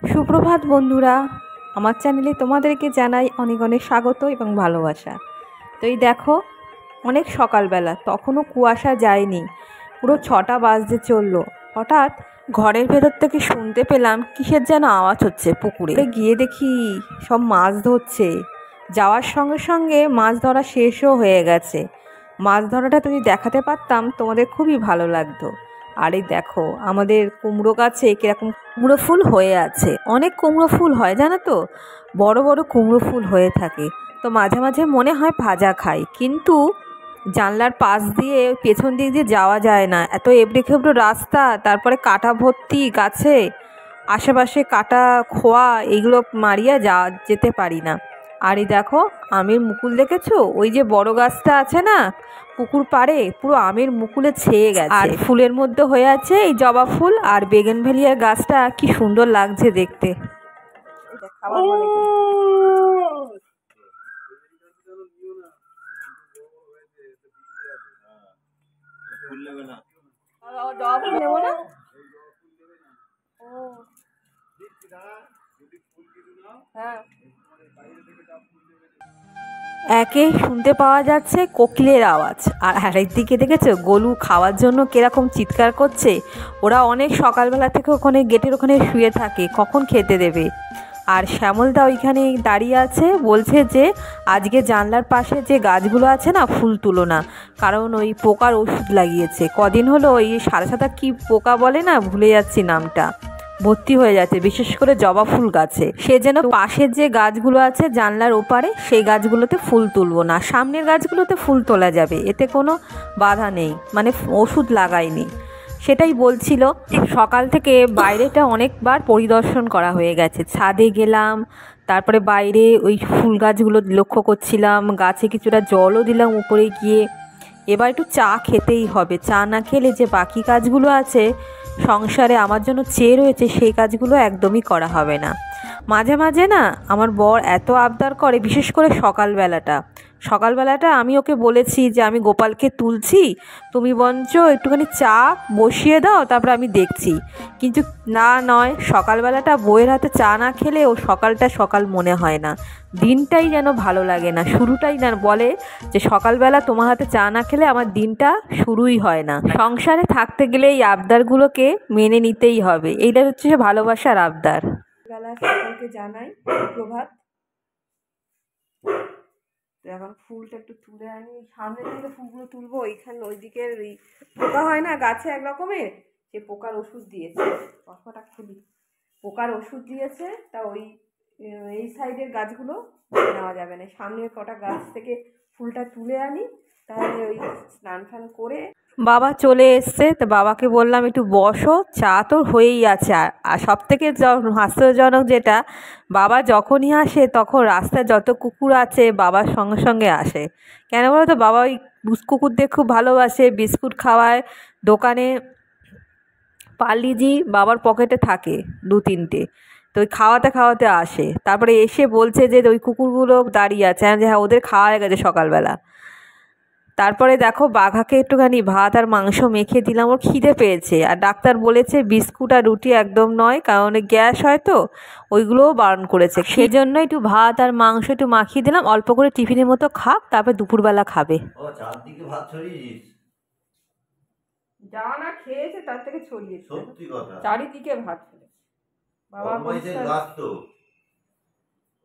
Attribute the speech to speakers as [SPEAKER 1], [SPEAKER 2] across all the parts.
[SPEAKER 1] সুপ্রভাত বন্ধুরা, আমার চ্যানেলে তোমাদেরকে জানাই অনেক অনেক স্বাগত এবং ভালোবাসা। তো এই দেখো, অনেক সকালবেলা, তখনও কুয়াশা যায়নি, পুরো 6টা বাজতে চললো। হঠাৎ ঘরের ভেতর থেকে শুনতে পেলাম কিসের যেন আওয়াজ হচ্ছে পুকুরে। গিয়ে দেখি সব মাছ ধরছে। যাওয়ার সঙ্গে সঙ্গে মাছ ধরা শেষও হয়ে গেছে। মাছ ধরাটা যদি দেখাতে পারতাম তোমাদের খুবই ভালো লাগতো। আর এই দেখো, আমাদের কুমড়ো গাছে কিরকম কুমড়ো ফুল হয়ে আছে। অনেক কুমড়ো ফুল হয় জানো তো, বড় বড় কুমড়ো ফুল হয়ে থাকে। তো মাঝে মাঝে মনে হয় ভাজা খাই, কিন্তু জানলার পাশ দিয়ে পেছন দিক দিয়ে যাওয়া যায় না, এত এবড়ে খেবড়ো রাস্তা, তারপরে কাটা ভর্তি গাছে, আশেপাশে কাটা খোয়া, এগুলো মারিয়া যেতে পারি না। আর এই দেখো, আমের মুকুল দেখেছো? ওই যে বড় গাছটা আছে না পুকুর পাড়ে, পুরো আমের মুকুলে ছেয়ে গেছে। আর ফুলের মধ্যে হয়ে আছে এই জবা ফুল আর বেগেনভেলিয়ার গাছটা, কি সুন্দর লাগছে দেখতে। একে শুনতে পাওয়া যাচ্ছে কোকিলের আওয়াজ, আর আরেক দিকে দেখেছো গরু খাওয়ার জন্য কিরকম চিৎকার করছে। ওরা অনেক সকালবেলা থেকে ওখানে গেটের ওখানে শুয়ে থাকে, কখন খেতে দেবে। আর শ্যামলদা ওইখানে দাঁড়িয়ে আছে, বলছে যে আজকে জানলার পাশে যে গাছগুলো আছে না, ফুল তুলো না, কারণ ওই পোকার ওষুধ লাগিয়েছে। কদিন হলো ওই সাদা সাদা কী পোকা বলে না, ভুলে যাচ্ছি নামটা, ভর্তি হয়ে যাচ্ছে, বিশেষ করে জবা ফুল গাছে। সে যেন পাশের যে গাছগুলো আছে জানলার ওপারে, সেই গাছগুলোতে ফুল তুলবো না, সামনের গাছগুলোতে ফুল তোলা যাবে, এতে কোনো বাধা নেই, মানে ওষুধ লাগায়নি। সেটাই বলছিল। সকাল থেকে বাইরেটা অনেকবার পরিদর্শন করা হয়ে গেছে, ছাদে গেলাম, তারপরে বাইরে ওই ফুল গাছগুলো লক্ষ্য করছিলাম, গাছে কিছুটা জলও দিলাম উপরে গিয়ে। এবার একটু চা খেতেই হবে, চা না খেলে যে বাকি কাজগুলো আছে সংসারে আমার জন্য চেয়ে রয়েছে, সেই কাজগুলো একদমই করা হবে না। মাঝে মাঝে না আমার বর এত আবদার করে, বিশেষ করে সকালবেলাটা আমি ওকে বলেছি যে আমি গোপালকে তুলছি, তুমি বঞ্চ একটুখানি চা বসিয়ে দাও, তারপরে আমি দেখছি। কিন্তু না, নয়, সকালবেলাটা বইয়ের হাতে চা না খেলে ও সকালটা সকাল মনে হয় না, দিনটাই যেন ভালো লাগে না, শুরুটাই না, বলে যে সকালবেলা তোমার হাতে চা না খেলে আমার দিনটা শুরুই হয় না। সংসারে থাকতে গেলে এই আবদারগুলোকে মেনে নিতেই হবে, এইটা হচ্ছে ভালোবাসার আবদার। বেলা সকলকে জানাই প্রভাত। এখন ফুলটা একটু তুলে আনি, সামনের দিকে ফুলগুলো তুলবো, ওইখানে ওই দিকের ওই পোকা হয় না গাছে এক রকমের, সে পোকার ওষুধ দিয়েছে, চশমাটা খুলি, পোকার ওষুধ দিয়েছে, তা ওই এই সাইডের গাছগুলো নেওয়া যাবে না, সামনের কটা গাছ থেকে ফুলটা তুলে আনি, তাহলে ওই স্নান ফান করে। বাবা চলে এসছে, তো বাবাকে বললাম একটু বসো, চা তো হয়েই আছে। আর সব থেকে হাস্যজনক যেটা, বাবা যখনই আসে তখন রাস্তায় যত কুকুর আছে বাবার সঙ্গে সঙ্গে আসে। কেন বলো তো, বাবা ওই কুকুরদের খুব ভালোবাসে, বিস্কুট খাওয়ায়, দোকানে পার্লিজি বাবার পকেটে থাকে 2-3টে, তো ওই খাওয়াতে খাওয়াতে আসে, তারপরে এসে বলছে যে ওই কুকুরগুলো দাঁড়িয়ে আছে, যে হ্যাঁ ওদের খাওয়া হয়ে গেছে সকালবেলা। তারপরে দেখো বাঘাকে একটুখানি ভাত আর মাংস মেখে দিলাম, ওর খিদে পেয়েছে, আর ডাক্তার বলেছে বিস্কুট আর রুটি একদম নয়, কারণ গ্যাস হয় তো, ওইগুলোও বারণ করেছে, সেজন্য একটু ভাত আর মাংস একটু মাখিয়ে দিলাম, অল্প করে টিফিনের মতো খাক, তারপর দুপুরবেলা খাবে। যা না খেয়েছে তার থেকে ছড়িয়েছে, সত্যি কথা, চারিদিকে ভাত ফেলে। বাবা বলছে গাছ তো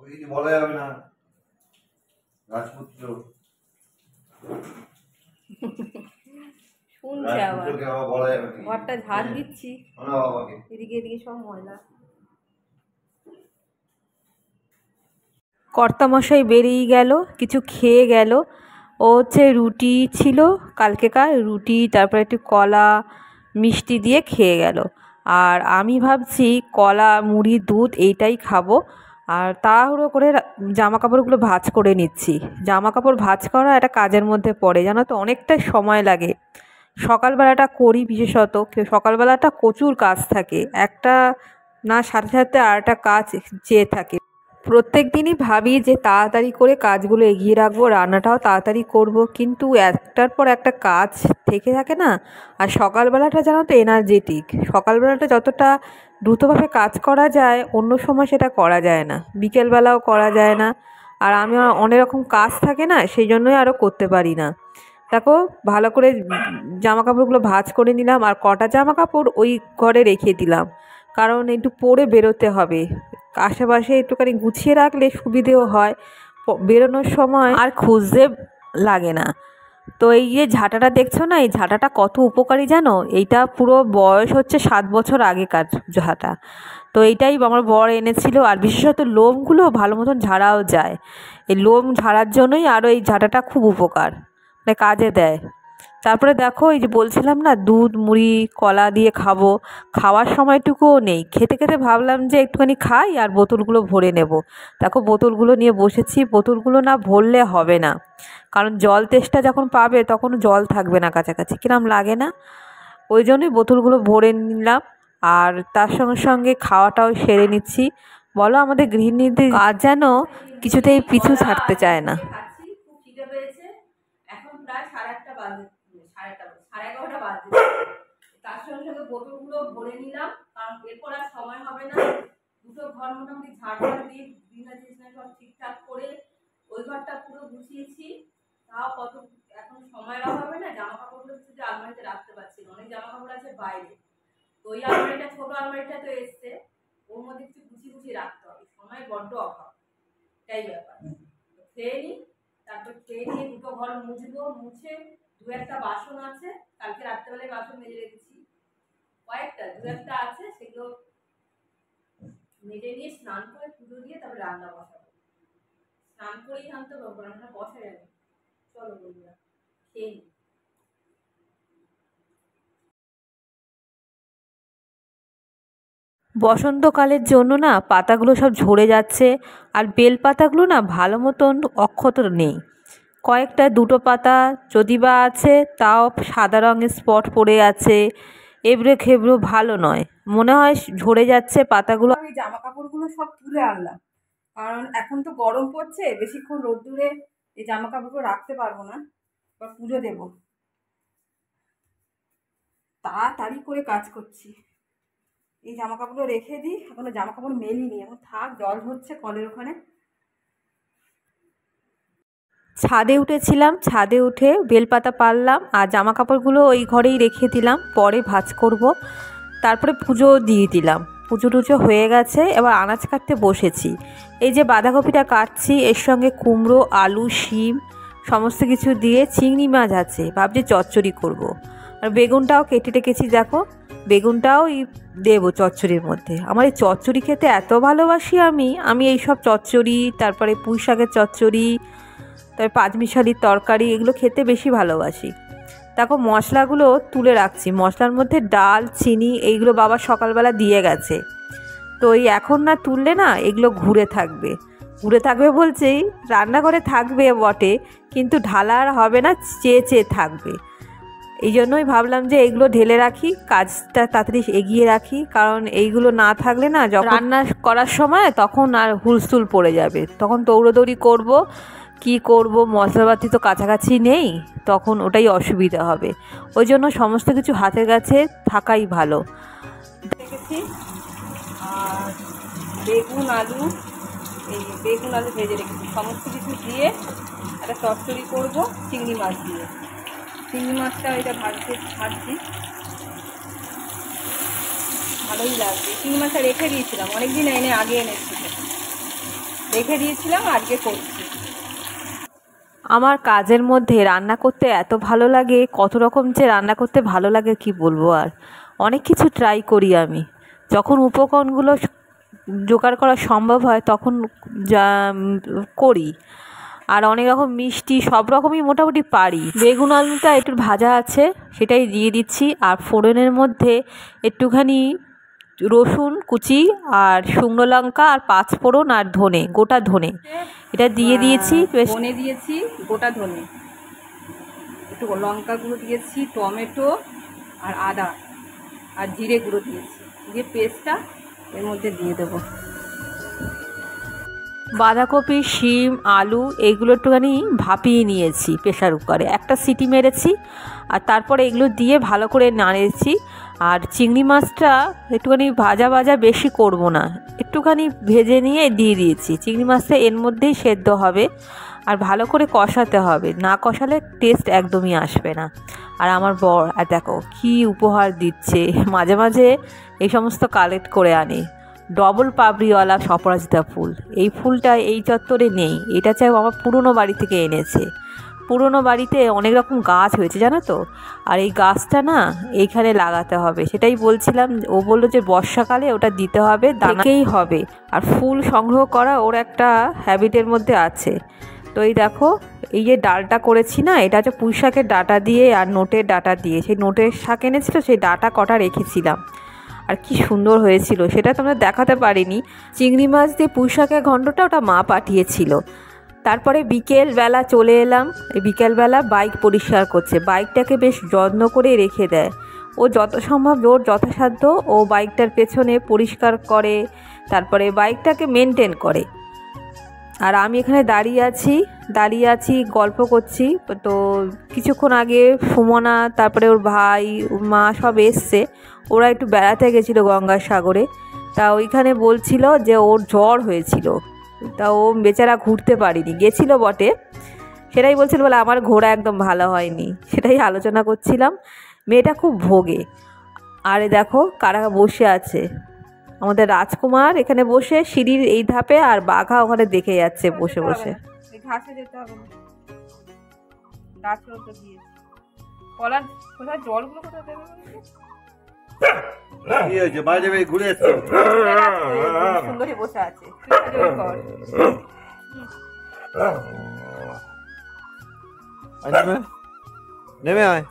[SPEAKER 1] ওই বলা যাবে না, গাছপুত্র শুনছে আবার, ঘরটা ঝাড় দিচ্ছি, এদিকে এদিকে সব ময়লা। কর্তামশাই বেরিয়ে গেল, কিছু খেয়ে গেল। ও হচ্ছে রুটি ছিল কালকেকার রুটি, তারপরে একটু কলা মিষ্টি দিয়ে খেয়ে গেল। আর আমি ভাবছি কলা মুড়ি দুধ এইটাই খাবো। আর তাড়াহুড়ো করে জামা কাপড়গুলো ভাঁজ করে নিচ্ছি। জামা কাপড় ভাঁজ করা একটা কাজের মধ্যে পড়ে, জানো তো, অনেকটাই সময় লাগে। সকালবেলাটা করি বিশেষত, সকালবেলাটা প্রচুর কাজ থাকে, একটা না সাথে সাথে আর একটা কাজ চেয়ে থাকে। প্রত্যেক দিনই ভাবি যে তাড়াতাড়ি করে কাজগুলো এগিয়ে রাখবো, রান্নাটাও তাড়াতাড়ি করব, কিন্তু একটার পর একটা কাজ থেকে থাকে না। আর সকালবেলাটা জানো তো এনার্জেটিক, সকালবেলাটা যতটা দ্রুতভাবে কাজ করা যায় অন্য সময় সেটা করা যায় না, বিকেলবেলাও করা যায় না। আর আমি অনেক রকম কাজ থাকে না, সেই জন্যই আরও করতে পারি না। দেখো ভালো করে জামা কাপড়গুলো ভাঁজ করে নিলাম, আর কটা জামা কাপড় ওই ঘরে রেখে দিলাম, কারণ একটু পরে বেরোতে হবে। আশেপাশে একটুখানি গুছিয়ে রাখলে সুবিধেও হয়, বেরোনোর সময় আর খুঁজতে লাগে না। তো এই যে ঝাঁটাটা দেখছো না, এই ঝাঁটাটা কত উপকারী জানো? এইটা পুরো বয়স হচ্ছে 7 বছর আগেকার ঝাঁটা। তো এইটাই আমার বর এনেছিল, আর বিশেষত লোমগুলো ভালো মতন ঝাড়াও যায়। এই লোম ঝাড়ার জন্যই আরও এই ঝাঁটাটা খুব উপকার, মানে কাজে দেয়। তারপরে দেখো এই যে বলছিলাম না দুধ মুড়ি কলা দিয়ে খাবো, খাওয়ার সময়টুকুও নেই। খেতে খেতে ভাবলাম যে একটুখানি খাই আর বোতলগুলো ভরে নেব। দেখো বোতলগুলো নিয়ে বসেছি, বোতলগুলো না ভরলে হবে না, কারণ জল তেষ্টা যখন পাবে তখন জল থাকবে না কাছাকাছি, কিরম লাগে না? ওই জন্যই বোতলগুলো ভরে নিলাম, আর তার সঙ্গে সঙ্গে খাওয়াটাও সেরে নিচ্ছি। বলো আমাদের গৃহিণীদের কাজ যেন কিছুতেই পিছু ছাড়তে চায় না। এখন প্রায় 8:30 বাজে, 11:30 বাজে। তার সঙ্গে সঙ্গে বোতলগুলো ভরে নিলাম, কারণ এরপর আর সময় হবে না। দুটো ঘর মোটামুটি ঝাড় দিয়ে বিছানা সব ঠিকঠাক করে ওই ঘরটা পুরো গুছিয়েছি। তাও কত এখন সময়ের অভাবে না জামা কাপড়গুলো কিছু আলমারিতে রাখতে পারছি না, অনেক জামা কাপড় আছে বাইরে। তো ওই আলমারিটা, ছোট আলমারিটা তো এসছে, ওর মধ্যে কিছু গুছিয়ে রাখতে হবে, সময় বড্ড অভাব, তাই ব্যাপার। খেয়ে নিই, তারপর খেয়ে নিয়ে দুটো ঘর মুছবো, মুছে দু একটা বাসন আছে, কালকে রাত্রেবেলায় বাসন মেজে রেখেছি, কয়েকটা দু একটা আছে, সেগুলো মেজে নিয়ে স্নান করে পুজো দিয়ে তারপরে রান্না বসাবো। স্নান করেই আনতে পারবো, রান্না বসা যাবে। চলো বন্ধুরা খেয়ে নিই। বসন্তকালের জন্য না পাতাগুলো সব ঝরে যাচ্ছে, আর বেল পাতাগুলো না ভালো মতন অক্ষত নেই। কয়েকটা দুটো পাতা যদি বা আছে, তাও সাদা রঙের স্পট পড়ে আছে, এবড়ো খেবড়ো, ভালো নয়, মনে হয় ঝরে যাচ্ছে পাতাগুলো। আমি জামা কাপড়গুলো সব তুলে আনলাম, কারণ এখন তো গরম পড়ছে, বেশিক্ষণ রোদ্দুরে এই জামা কাপড়গুলো রাখতে পারবো না, বা পুজো দেবো, তাড়াতাড়ি করে কাজ করছি। এই জামা কাপড়গুলো রেখে দিই, এখনো জামা কাপড় মেলিনি, এখন থাক, জল হচ্ছে কলের ওখানে। ছাদে উঠেছিলাম, ছাদে উঠে বেলপাতা পারলাম, আর জামা কাপড়গুলো ওই ঘরেই রেখে দিলাম, পরে ভাঁজ করব। তারপরে পুজো দিয়ে দিলাম, পুজো টুজো হয়ে গেছে, এবার আনাজ কাটতে বসেছি। এই যে বাঁধাকপিটা কাটছি, এর সঙ্গে কুমড়ো আলু শিম সমস্ত কিছু দিয়ে চিংড়ি মাছ আছে, ভাবছি চচ্চড়ি করব। আর বেগুনটাও কেটে রেখেছি, দেখো বেগুনটাও দেবো চচ্চড়ির মধ্যে। আমার এই চচ্চড়ি খেতে এত ভালোবাসি আমি এইসব চচ্চড়ি, তারপরে পুঁই শাকের চচ্চড়ি, তারপরে পাঁচমিশালির তরকারি, এগুলো খেতে বেশি ভালোবাসি। দেখো মশলাগুলো তুলে রাখছি, মশলার মধ্যে ডাল চিনি এইগুলো বাবা সকালবেলা দিয়ে গেছে। তো এই এখন না তুললে না এগুলো ঘুরে থাকবে, ঘুরে থাকবে বলছেই, রান্নাঘরে থাকবে বটে, কিন্তু ঢালা আর হবে না, চেয়ে চেয়ে থাকবে। এই জন্যই ভাবলাম যে এইগুলো ঢেলে রাখি, কাজটা তাড়াতাড়ি এগিয়ে রাখি, কারণ এইগুলো না থাকলে না যখন রান্না করার সময় তখন আর হুলস্থুল পড়ে যাবে, তখন দৌড়োদৌড়ি করব, কি করব, মশলাপাতি তো কাছাকাছি নেই, তখন ওটাই অসুবিধা হবে। ওই জন্য সমস্ত কিছু হাতের কাছে থাকাই ভালো। দেখেছি, আর বেগুন আলু, এই বেগুন আলু ভেজে রেখেছি, সমস্ত কিছু দিয়ে একটা চচ্চড়ি করব চিংড়ি মাছ দিয়ে। চিংড়ি মাছটা এটা ভাজছি, ভালোই লাগবে। চিংড়ি মাছটা রেখে দিয়েছিলাম, অনেকদিন আগে এনেছিলাম, রেখে দিয়েছিলাম, আজকে করছি। আমার কাজের মধ্যে রান্না করতে এত ভালো লাগে, কত রকম যে রান্না করতে ভালো লাগে কি বলবো। আর অনেক কিছু ট্রাই করি আমি, যখন উপকরণগুলো জোগাড় করা সম্ভব হয় তখন যা করি। আর অনেক রকম মিষ্টি সব রকমই মোটামুটি পারি। বেগুন আলুটা একটু ভাজা আছে, সেটাই দিয়ে দিচ্ছি, আর ফোড়নের মধ্যে একটুখানি রসুন কুচি আর শুকনো লঙ্কা আর পাঁচফোড়ন আর ধনে, গোটা ধনে এটা দিয়ে দিয়েছি, ধনে দিয়েছি, গোটা ধনে, একটু লঙ্কা গুঁড়ো দিয়েছি, টমেটো আর আদা আর জিরে গুঁড়ো দিয়েছি, দিয়ে পেস্টটা এর মধ্যে দিয়ে দেবো। বাঁধাকপি, শিম, আলু এইগুলো একটুখানি ভাপিয়ে নিয়েছি প্রেশার কুকারে, একটা সিটি মেরেছি আর তারপরে এগুলো দিয়ে ভালো করে নাড়েছি। আর চিংড়ি মাছটা একটুখানি ভাজা ভাজা বেশি করব না, একটুখানি ভেজে নিয়ে দিয়ে দিয়েছি। চিংড়ি মাছটা এর মধ্যেই সেদ্ধ হবে আর ভালো করে কষাতে হবে, না কষালে টেস্ট একদমই আসবে না। আর আমার বর আর দেখো কি উপহার দিচ্ছে, মাঝে মাঝে এই সমস্ত কালেক্ট করে আনে। ডবল পাপড়িওয়ালা অপরাজিতা ফুল, এই ফুলটা এই চত্বরে নেই, এটা চাই আমার পুরনো বাড়ি থেকে এনেছে। পুরনো বাড়িতে অনেক রকম গাছ হয়েছে জানো তো, আর এই গাছটা না এইখানে লাগাতে হবে, সেটাই বলছিলাম। ও বললো যে বর্ষাকালে ওটা দিতে হবে, দানাকেই হবে। আর ফুল সংগ্রহ করা ওর একটা হ্যাবিটের মধ্যে আছে। তো এই দেখো এই যে ডালটা করেছি না, এটা হচ্ছে পুঁই শাকের ডাঁটা দিয়ে আর নোটের ডাঁটা দিয়ে। সেই নোটের শাক এনেছিল, সেই ডাঁটা কটা রেখেছিলাম, আর কি সুন্দর হয়েছিল সেটা তোমরা দেখাতে পারিনি। চিংড়ি মাছ দিয়ে পুঁই শাকের ঘণ্টটা ওটা মা পাঠিয়েছিল। তারপরে বিকেলবেলা চলে এলাম। এই বিকেলবেলা বাইক পরিষ্কার করছে, বাইকটাকে বেশ যত্ন করে রেখে দেয়। ও যত সম্ভব ওর যথাসাধ্য ও বাইকটার পেছনে পরিষ্কার করে, তারপরে বাইকটাকে মেনটেন করে। আর আমি এখানে দাঁড়িয়ে আছি গল্প করছি। তো কিছুক্ষণ আগে সুমনা, তারপরে ওর ভাই, ওর মা সব এসছে। ওরা একটু বেড়াতে গেছিলো গঙ্গাসাগরে। তা ওইখানে বলছিল যে ওর জ্বর হয়েছিল, তা ও বেচারা ঘুরতে পারিনি, গেছিলো বটে। সেটাই বলছিল, বলে আমার ঘোরা একদম ভালো হয়নি, সেটাই আলোচনা করছিলাম। মেয়েটা খুব ভোগে। আরে দেখো কারা বসে আছে, আমাদের রাজকুমার এখানে বসে সিঁড়ির এই ধাপে, আর বাঘা ওখানে দেখে যাচ্ছে বসে বসে। ঘাসে যেতে হবে না, গাছগুলো তো দিয়েছে। কলার কোথায় জলগুলো কোথায় দেবে? কি হয়েছে? বাইরে ঘুরে এসছে, সুন্দরী বসে আছে।
[SPEAKER 2] নেমে আয়,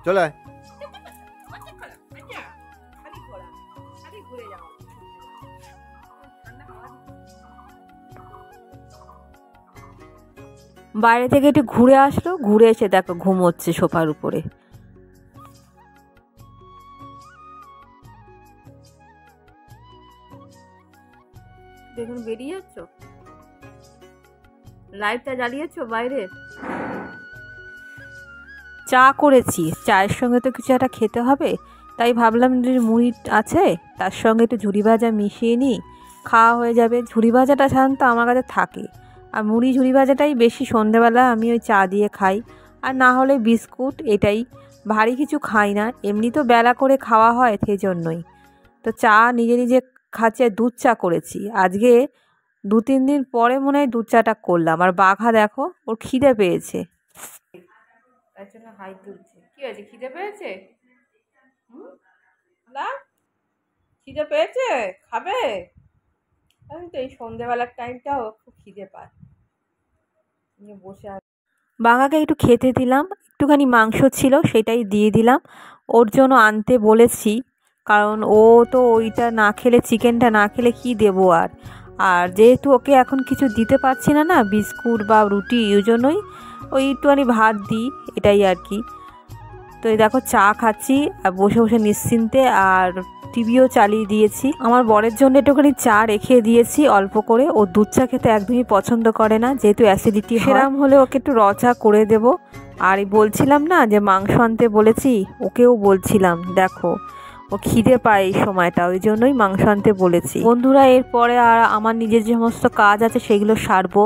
[SPEAKER 2] চলে আয়।
[SPEAKER 1] বাইরে থেকে একটু ঘুরে আসলো, ঘুরে এসে দেখো ঘুমোচ্ছে সোফার উপরে। দেখুন বেরিয়ে যাচ্ছ, লাইটটা জ্বালিয়েছো বাইরে। চা করেছি, চায়ের সঙ্গে তো কিছু একটা খেতে হবে, তাই ভাবলাম যে মুড়ি আছে তার সঙ্গে একটু ঝুরি ভাজা মিশিয়ে নিই, খাওয়া হয়ে যাবে। ঝুরি ভাজাটা সাধারণত আমার কাছে থাকে, আর মুড়ি ঝুরি ভাজাটাই বেশি সন্ধেবেলা আমি ওই চা দিয়ে খাই, আর না হলে বিস্কুট। এটাই, ভারী কিছু খাই না, এমনি তো বেলা করে খাওয়া হয় সেই জন্যই। তো চা নিজে নিজে খাচ্ছি, আর দুধ চা করেছি আজকে। 2-3 দিন পরে মনে হয় দুধ চাটা করলাম। আর বাঘা দেখো ওর খিদে পেয়েছে, তার জন্য হাই তুলছে। কি হয়েছে, খিদে পেয়েছে? না খিদে পেয়েছে, খাবে? তো এই সন্ধ্যেবেলার টাইমটাও খুব খিদে পায়, বসে আছে। বাঘাকে একটু খেতে দিলাম, একটুখানি মাংস ছিল সেটাই দিয়ে দিলাম। ওর জন্য আনতে বলেছি, কারণ ও তো ওইটা না খেলে, চিকেনটা না খেলে কি দেবো আর। আর যেহেতু ওকে এখন কিছু দিতে পারছি না, বিস্কুট বা রুটি, ওই জন্যই ওই একটুখানি ভাত দিই, এটাই আর কি। তো এই দেখো চা খাচ্ছি আর বসে বসে নিশ্চিন্তে, আর টিভিও চালিয়ে দিয়েছি। আমার বরের জন্য একটুখানি চা রেখে দিয়েছি অল্প করে, ও দুধ চা খেতে একদমই পছন্দ করে না, যেহেতু অ্যাসিডিটি সেরাম হলে ওকে একটু র চা করে দেব। আর বলছিলাম না যে মাংস আনতে বলেছি, ওকেও বলছিলাম দেখো ও খিদে পায় এই সময়টা, ওই জন্যই মাংস আনতে বলেছি। বন্ধুরা এরপরে আর আমার নিজের যে সমস্ত কাজ আছে সেগুলো সারবো।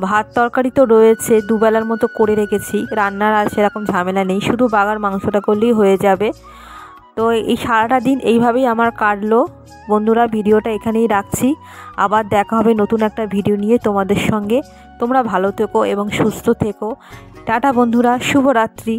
[SPEAKER 1] ভাত তরকারি তো রয়েছে, দুবেলার মতো করে রেখেছি, রান্নার আর সেরকম ঝামেলা নেই, শুধু বাগার মাংসটা করলেই হয়ে যাবে। তো এই সারাটা দিন এইভাবেই আমার কাটলো। বন্ধুরা ভিডিওটা এখানেই রাখছি, আবার দেখা হবে নতুন একটা ভিডিও নিয়ে তোমাদের সঙ্গে। তোমরা ভালো থেকো এবং সুস্থ থেকো। টাটা বন্ধুরা, শুভরাত্রি।